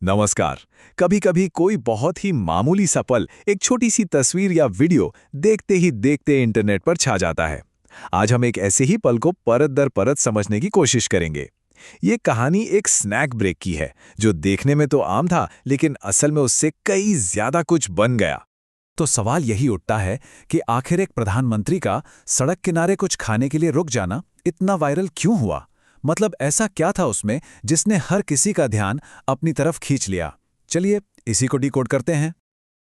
नमस्कार। कभी कभी कोई बहुत ही मामूली सा पल एक छोटी सी तस्वीर या वीडियो देखते ही देखते इंटरनेट पर छा जाता है। आज हम एक ऐसे ही पल को परत दर परत समझने की कोशिश करेंगे। ये कहानी एक स्नैक ब्रेक की है, जो देखने में तो आम था, लेकिन असल में उससे कई ज्यादा कुछ बन गया। तो सवाल यही उठता है कि आखिर एक प्रधानमंत्री का सड़क किनारे कुछ खाने के लिए रुक जाना इतना वायरल क्यों हुआ? मतलब ऐसा क्या था उसमें जिसने हर किसी का ध्यान अपनी तरफ खींच लिया? चलिए इसी को डिकोड करते हैं।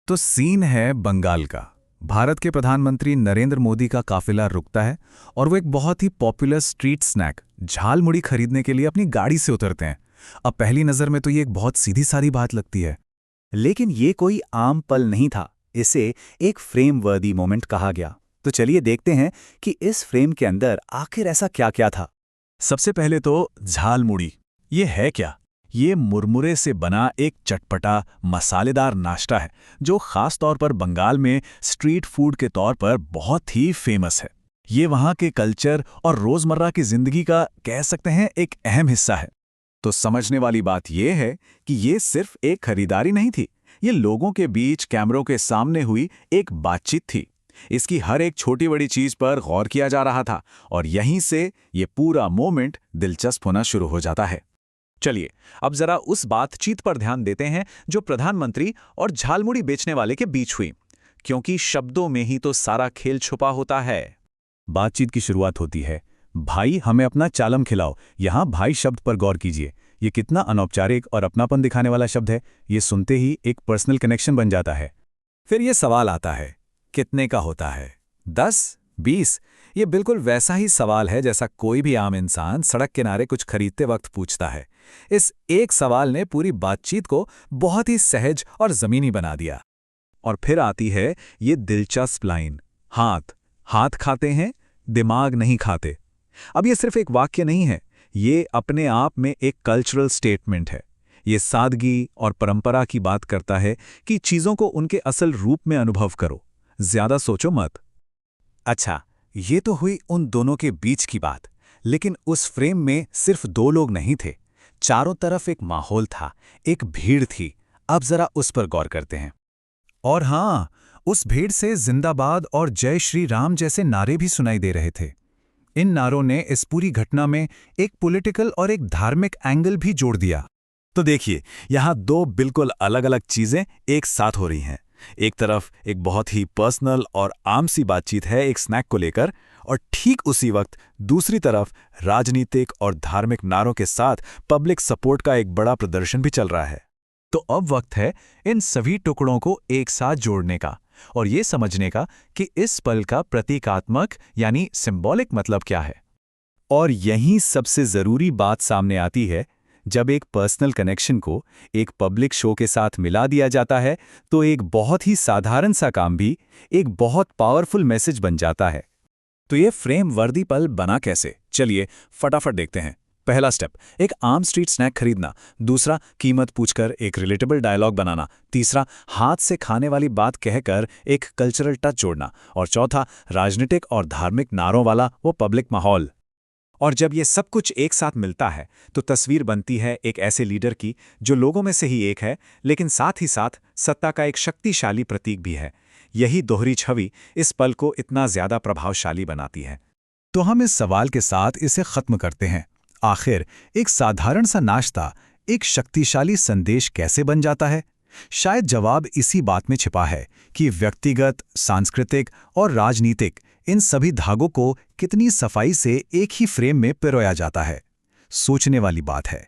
तो सीन है बंगाल का। भारत के प्रधानमंत्री नरेंद्र मोदी का काफिला रुकता है और वो एक बहुत ही पॉपुलर स्ट्रीट स्नैक झालमुड़ी खरीदने के लिए अपनी गाड़ी से उतरते हैं। अब पहली नजर में तो ये एक बहुत सीधी सादी बात लगती है, लेकिन ये कोई आम पल नहीं था। इसे एक फ्रेम वर्दी मोमेंट कहा गया। तो चलिए देखते हैं कि इस फ्रेम के अंदर आखिर ऐसा क्या क्या था। सबसे पहले तो झालमुड़ी। ये है क्या? ये मुरमुरे से बना एक चटपटा मसालेदार नाश्ता है, जो खास तौर पर बंगाल में स्ट्रीट फूड के तौर पर बहुत ही फेमस है। ये वहाँ के कल्चर और रोजमर्रा की जिंदगी का कह सकते हैं एक अहम हिस्सा है। तो समझने वाली बात यह है कि ये सिर्फ एक खरीदारी नहीं थी, ये लोगों के बीच कैमरों के सामने हुई एक बातचीत थी। इसकी हर एक छोटी बड़ी चीज पर गौर किया जा रहा था, और यहीं से ये पूरा मोमेंट दिलचस्प होना शुरू हो जाता है। चलिए अब जरा उस बातचीत पर ध्यान देते हैं जो प्रधानमंत्री और झालमुड़ी बेचने वाले के बीच हुई, क्योंकि शब्दों में ही तो सारा खेल छुपा होता है। बातचीत की शुरुआत होती है, भाई हमें अपना चालम खिलाओ। यहाँ भाई शब्द पर गौर कीजिए। ये कितना अनौपचारिक और अपनापन दिखाने वाला शब्द है। ये सुनते ही एक पर्सनल कनेक्शन बन जाता है। फिर ये सवाल आता है, कितने का होता है? 10, 20? ये बिल्कुल वैसा ही सवाल है जैसा कोई भी आम इंसान सड़क किनारे कुछ खरीदते वक्त पूछता है। इस एक सवाल ने पूरी बातचीत को बहुत ही सहज और जमीनी बना दिया। और फिर आती है ये दिलचस्प लाइन, हाथ हाथ खाते हैं, दिमाग नहीं खाते। अब ये सिर्फ एक वाक्य नहीं है, ये अपने आप में एक कल्चरल स्टेटमेंट है। ये सादगी और परंपरा की बात करता है कि चीज़ों को उनके असल रूप में अनुभव करो, ज्यादा सोचो मत। अच्छा, ये तो हुई उन दोनों के बीच की बात, लेकिन उस फ्रेम में सिर्फ दो लोग नहीं थे। चारों तरफ एक माहौल था, एक भीड़ थी। अब जरा उस पर गौर करते हैं। और हाँ, उस भीड़ से जिंदाबाद और जय श्री राम जैसे नारे भी सुनाई दे रहे थे। इन नारों ने इस पूरी घटना में एक पॉलिटिकल और एक धार्मिक एंगल भी जोड़ दिया। तो देखिए, यहाँ दो बिल्कुल अलग अलग चीजें एक साथ हो रही हैं। एक तरफ एक बहुत ही पर्सनल और आम सी बातचीत है एक स्नैक को लेकर, और ठीक उसी वक्त दूसरी तरफ राजनीतिक और धार्मिक नारों के साथ पब्लिक सपोर्ट का एक बड़ा प्रदर्शन भी चल रहा है। तो अब वक्त है इन सभी टुकड़ों को एक साथ जोड़ने का और ये समझने का कि इस पल का प्रतीकात्मक यानी सिंबॉलिक मतलब क्या है। और यहीं सबसे जरूरी बात सामने आती है। जब एक पर्सनल कनेक्शन को एक पब्लिक शो के साथ मिला दिया जाता है, तो एक बहुत ही साधारण सा काम भी एक बहुत पावरफुल मैसेज बन जाता है। तो ये फ्रेम वर्दी पल बना कैसे? चलिए फटाफट देखते हैं। पहला स्टेप, एक आम स्ट्रीट स्नैक खरीदना। दूसरा, कीमत पूछकर एक रिलेटेबल डायलॉग बनाना। तीसरा, हाथ से खाने वाली बात कहकर एक कल्चरल टच जोड़ना। और चौथा, राजनीतिक और धार्मिक नारों वाला वो पब्लिक माहौल। और जब ये सब कुछ एक साथ मिलता है तो तस्वीर बनती है एक ऐसे लीडर की जो लोगों में से ही एक है, लेकिन साथ ही साथ सत्ता का एक शक्तिशाली प्रतीक भी है। यही दोहरी छवि इस पल को इतना ज्यादा प्रभावशाली बनाती है। तो हम इस सवाल के साथ इसे खत्म करते हैं। आखिर एक साधारण सा नाश्ता एक शक्तिशाली संदेश कैसे बन जाता है? शायद जवाब इसी बात में छिपा है कि व्यक्तिगत, सांस्कृतिक और राजनीतिक इन सभी धागों को कितनी सफाई से एक ही फ्रेम में पिरोया जाता है। सोचने वाली बात है।